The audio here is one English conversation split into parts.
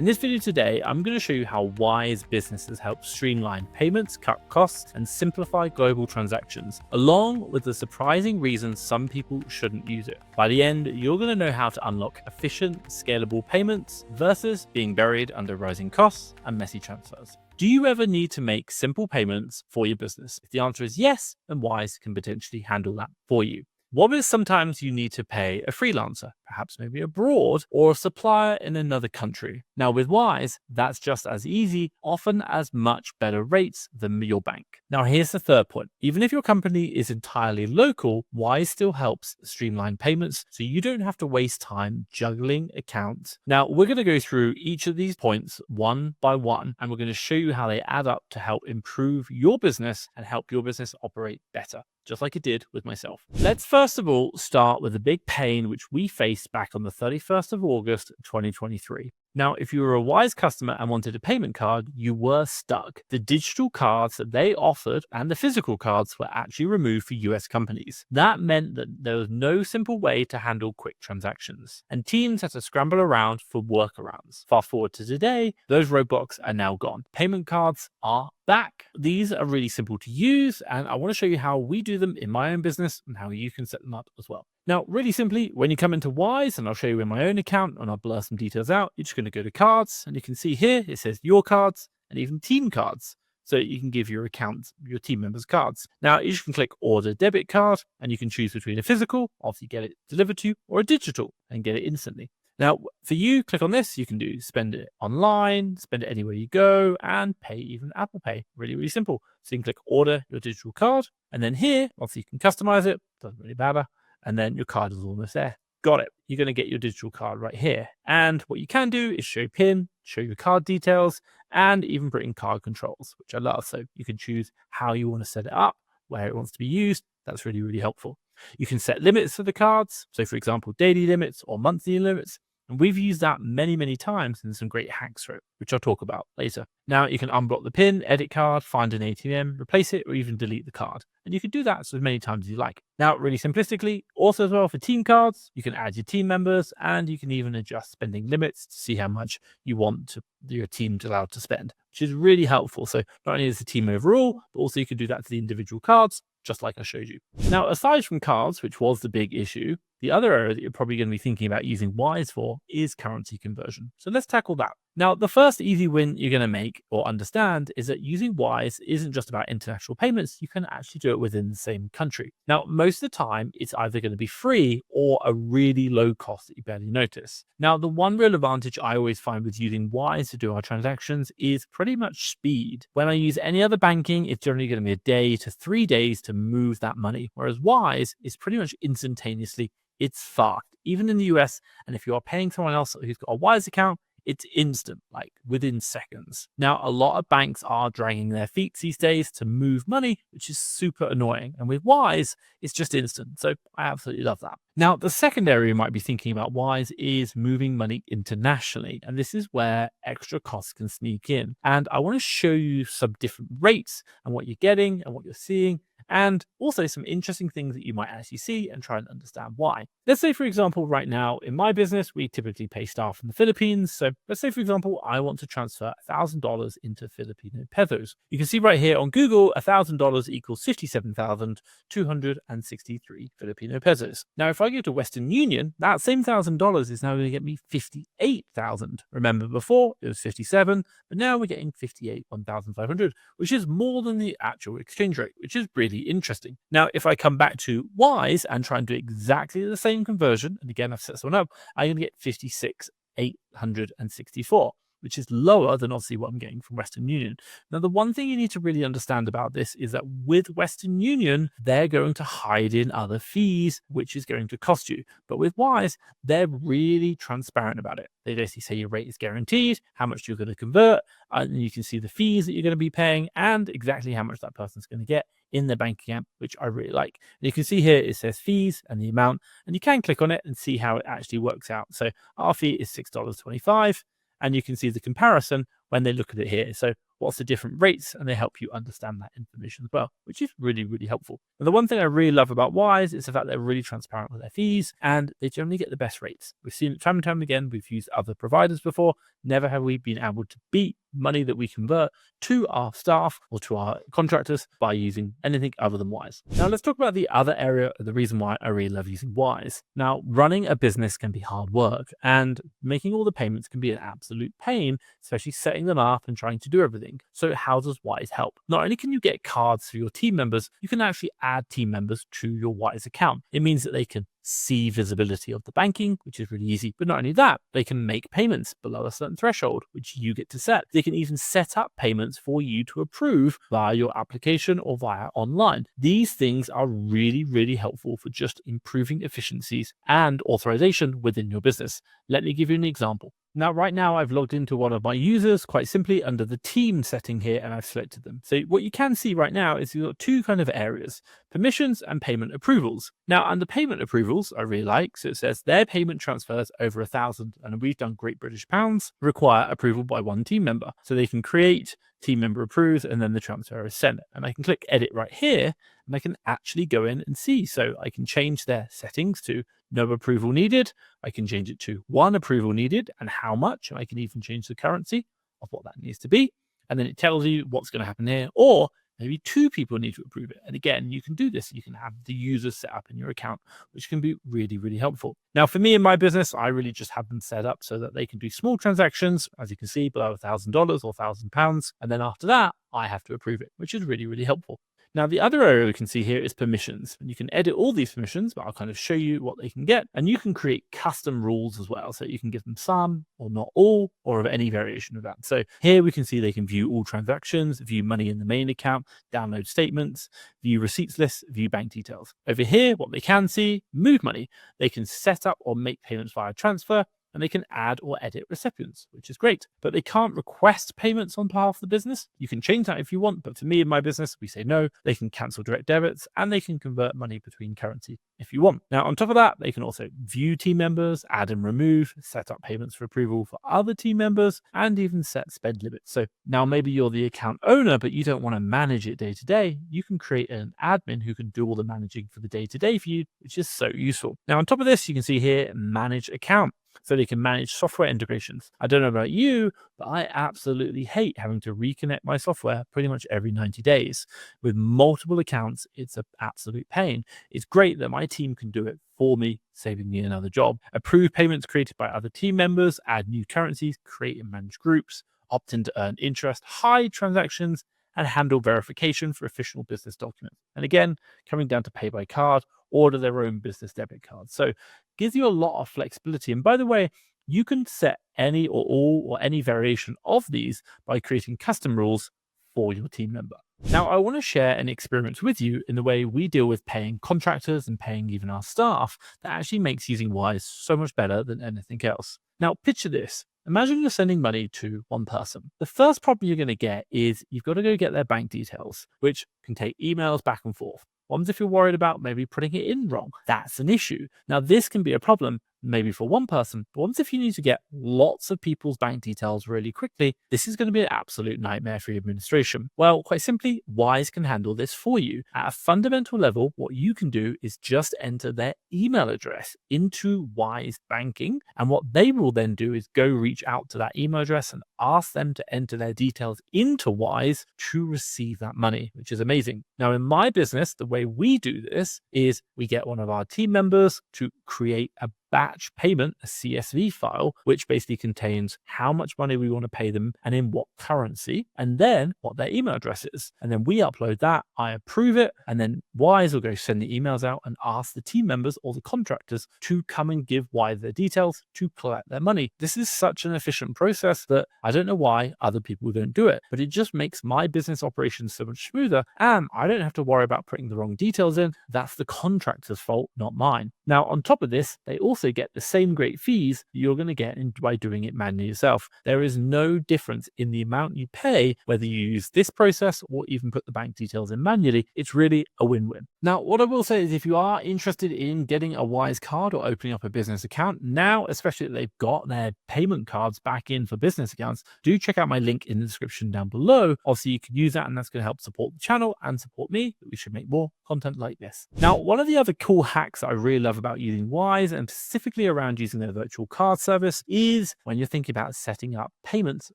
In this video today, I'm going to show you how Wise businesses help streamline payments, cut costs, and simplify global transactions, along with the surprising reasons some people shouldn't use it. By the end, you're going to know how to unlock efficient, scalable payments versus being buried under rising costs and messy transfers. Do you ever need to make simple payments for your business? If the answer is yes, then Wise can potentially handle that for you. What if sometimes you need to pay a freelancer, perhaps maybe abroad, or a supplier in another country? Now with Wise, that's just as easy, often as much better rates than your bank. Now here's the third point. Even if your company is entirely local, Wise still helps streamline payments so you don't have to waste time juggling accounts. Now we're going to go through each of these points one by one, and we're going to show you how they add up to help improve your business and help your business operate better, just like it did with myself. Let's first of all start with a big pain which we faced back on the 31st of August, 2023. Now, if you were a Wise customer and wanted a payment card, you were stuck. The digital cards that they offered and the physical cards were actually removed for US companies. That meant that there was no simple way to handle quick transactions, and teams had to scramble around for workarounds. Fast forward to today, those roadblocks are now gone. Payment cards are back. These are really simple to use, and I want to show you how we do them in my own business and how you can set them up as well. Now, really simply, when you come into Wise, and I'll show you in my own account and I'll blur some details out, you're just going to go to cards, and you can see here it says your cards and even team cards. So you can give your account, your team members cards. Now you can click order debit card, and you can choose between a physical, obviously get it delivered to you, or a digital and get it instantly. Now, for you, click on this, you can do spend it online, spend it anywhere you go, and pay even Apple Pay. Really, really simple. So you can click order your digital card, and then here, obviously you can customize it, doesn't really matter, and then your card is almost there. Got it. You're going to get your digital card right here. And what you can do is show PIN, show your card details, and even put in card controls, which I love. So you can choose how you want to set it up, where it wants to be used. That's really, really helpful. You can set limits for the cards. So for example, daily limits or monthly limits. And we've used that many, many times, and some great hacks for it, which I'll talk about later. Now you can unblock the PIN, edit card, find an ATM, replace it, or even delete the card. And you can do that as many times as you like. Now, really simplistically, also as well for team cards, you can add your team members, and you can even adjust spending limits to see how much you want your team to allow to spend, which is really helpful. So not only is the team overall, but also you can do that to the individual cards, just like I showed you. Now, aside from cards, which was the big issue, the other area that you're probably going to be thinking about using Wise for is currency conversion. So let's tackle that. Now, the first easy win you're going to make or understand is that using Wise isn't just about international payments. You can actually do it within the same country. Now, most of the time, it's either going to be free or a really low cost that you barely notice. Now, the one real advantage I always find with using Wise to do our transactions is pretty much speed. When I use any other banking, it's generally going to be a day to 3 days to move that money, whereas Wise is pretty much instantaneously. It's fast, even in the US. And if you are paying someone else who's got a Wise account, it's instant, like within seconds. Now, a lot of banks are dragging their feet these days to move money, which is super annoying. And with Wise, it's just instant. So I absolutely love that. Now, the second area you might be thinking about Wise is moving money internationally. And this is where extra costs can sneak in. And I want to show you some different rates and what you're getting and what you're seeing, and also some interesting things that you might actually see and try and understand why. Let's say, for example, right now in my business, we typically pay staff in the Philippines. So let's say, for example, I want to transfer $1,000 into Filipino pesos. You can see right here on Google, $1,000 equals 57,263 Filipino pesos. Now, if I go to Western Union, that same $1,000 is now going to get me 58,000. Remember before it was 57, but now we're getting 1,500, which is more than the actual exchange rate, which is really interesting. Now, if I come back to Wise and try and do exactly the same conversion, and again, I've set someone up, I'm going to get 56,864, which is lower than obviously what I'm getting from Western Union. Now, the one thing you need to really understand about this is that with Western Union, they're going to hide in other fees, which is going to cost you. But with Wise, they're really transparent about it. They basically say your rate is guaranteed, how much you're going to convert, and you can see the fees that you're going to be paying and exactly how much that person's going to get in their bank account, which I really like. And you can see here it says fees and the amount, and you can click on it and see how it actually works out. So our fee is $6.25. And you can see the comparison when they look at it here. So what's the different rates, and they help you understand that information as well, which is really, really helpful. And the one thing I really love about Wise is the fact they're really transparent with their fees, and they generally get the best rates. We've seen it time and time again. We've used other providers before. Never have we been able to beat money that we convert to our staff or to our contractors by using anything other than Wise. Now let's talk about the other area, the reason why I really love using Wise. Now, running a business can be hard work, and making all the payments can be an absolute pain, especially setting them up and trying to do everything. So how does Wise help? Not only can you get cards for your team members, you can actually add team members to your Wise account. It means that they can see visibility of the banking, which is really easy. But not only that, they can make payments below a certain threshold, which you get to set. They can even set up payments for you to approve via your application or via online. These things are really, really helpful for just improving efficiencies and authorization within your business. Let me give you an example. Now, right now, I've logged into one of my users quite simply under the team setting here, and I've selected them. So what you can see right now is you've got two kind of areas, permissions and payment approvals. Now, under payment approvals, I really like, so it says their payment transfers over 1,000, and we've done Great British Pounds, require approval by one team member. So they can create, team member approves, and then the transfer is sent. And I can click edit right here, and I can actually go in and see. So I can change their settings to no approval needed. I can change it to one approval needed and how much. And I can even change the currency of what that needs to be. And then it tells you what's going to happen here, or maybe two people need to approve it. And again, you can do this. You can have the users set up in your account, which can be really, really helpful. Now, for me in my business, I really just have them set up so that they can do small transactions, as you can see, below $1,000 or £1,000. And then after that, I have to approve it, which is really, really helpful. Now, the other area we can see here is permissions, and you can edit all these permissions, but I'll kind of show you what they can get. And you can create custom rules as well. So you can give them some or not all, or of any variation of that. So here we can see they can view all transactions, view money in the main account, download statements, view receipts lists, view bank details. Over here, what they can see, move money. They can set up or make payments via transfer, and they can add or edit recipients, which is great. But they can't request payments on behalf of the business. You can change that if you want, but for me in my business, we say no. They can cancel direct debits, and they can convert money between currency if you want. Now, on top of that, they can also view team members, add and remove, set up payments for approval for other team members, and even set spend limits. So now maybe you're the account owner, but you don't want to manage it day to day. You can create an admin who can do all the managing for the day to day for you, which is so useful. Now, on top of this, you can see here, manage account. So they can manage software integrations. I don't know about you, but I absolutely hate having to reconnect my software pretty much every 90 days. With multiple accounts, it's an absolute pain. It's great that my team can do it for me, saving me another job. Approve payments created by other team members, add new currencies, create and manage groups, opt in to earn interest, hide transactions, and handle verification for official business documents. And again, coming down to pay by card, order their own business debit card. So gives you a lot of flexibility. And by the way, you can set any or all or any variation of these by creating custom rules for your team member. Now, I want to share an experiment with you in the way we deal with paying contractors and paying even our staff that actually makes using Wise so much better than anything else. Now, picture this. Imagine you're sending money to one person. The first problem you're going to get is you've got to go get their bank details, which can take emails back and forth. Ones if you're worried about maybe putting it in wrong. That's an issue. Now, this can be a problem maybe for one person, but once if you need to get lots of people's bank details really quickly, this is going to be an absolute nightmare for your administration. Well, quite simply, Wise can handle this for you. At a fundamental level, what you can do is just enter their email address into Wise Banking, and what they will then do is go reach out to that email address and ask them to enter their details into Wise to receive that money, which is amazing. Now, in my business, the way we do this is we get one of our team members to create a batch payment, a CSV file, which basically contains how much money we want to pay them and in what currency, and then what their email address is. And then we upload that, I approve it, and then Wise will go send the emails out and ask the team members or the contractors to come and give Wise their details to collect their money. This is such an efficient process that I don't know why other people don't do it, but it just makes my business operations so much smoother, and I don't have to worry about putting the wrong details in. That's the contractor's fault, not mine. Now, on top of this, they also also get the same great fees you're going to get by doing it manually yourself. There is no difference in the amount you pay, whether you use this process or even put the bank details in manually. It's really a win-win. Now, what I will say is if you are interested in getting a Wise card or opening up a business account, now, especially that they've got their payment cards back in for business accounts, do check out my link in the description down below. Obviously, you can use that and that's going to help support the channel and support me. We should make more content like this. Now, one of the other cool hacks that I really love about using Wise and specifically around using their virtual card service is when you're thinking about setting up payments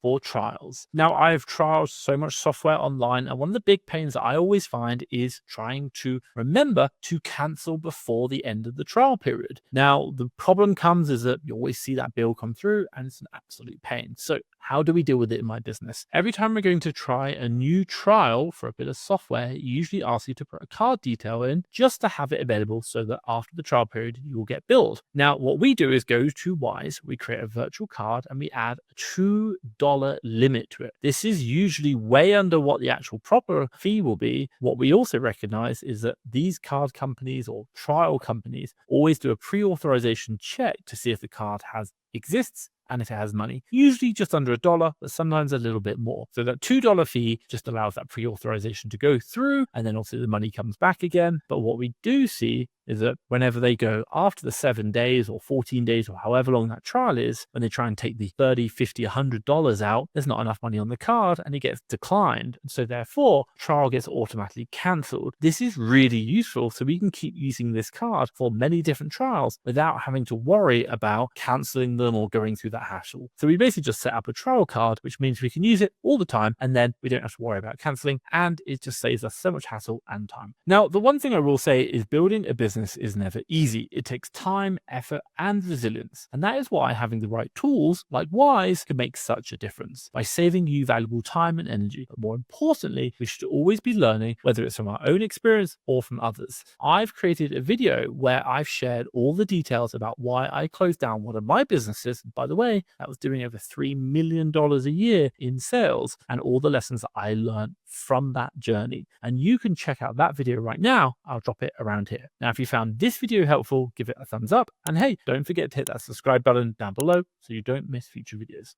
for trials. Now, I've trialed so much software online, and one of the big pains that I always find is trying to remember to cancel before the end of the trial period. Now, the problem comes is that you always see that bill come through and it's an absolute pain. So how do we deal with it in my business? Every time we're going to try a new trial for a bit of software, it usually asks you to put a card detail in just to have it available so that after the trial period, you will get billed. Now, what we do is go to Wise, we create a virtual card and we add a $2 limit to it. This is usually way under what the actual proper fee will be. What we also recognize is that these card companies or trial companies always do a pre-authorization check to see if the card exists and if it has money, usually just under $1, but sometimes a little bit more. So that $2 fee just allows that pre-authorization to go through, and then also the money comes back again. But what we do see is that whenever they go after the 7 days or 14 days or however long that trial is, when they try and take the $30, $50, $100 out, there's not enough money on the card and it gets declined. So therefore, trial gets automatically cancelled. This is really useful so we can keep using this card for many different trials without having to worry about cancelling them or going through that hassle. So we basically just set up a trial card, which means we can use it all the time and then we don't have to worry about cancelling, and it just saves us so much hassle and time. Now, the one thing I will say is building a business is never easy. It takes time, effort, and resilience. And that is why having the right tools like Wise can make such a difference by saving you valuable time and energy. But more importantly, we should always be learning, whether it's from our own experience or from others. I've created a video where I've shared all the details about why I closed down one of my businesses. By the way, that was doing over $3 million a year in sales, and all the lessons that I learned from that journey. And you can check out that video right now. I'll drop it around here. Now, if you found this video helpful, give it a thumbs up. And hey, don't forget to hit that subscribe button down below so you don't miss future videos.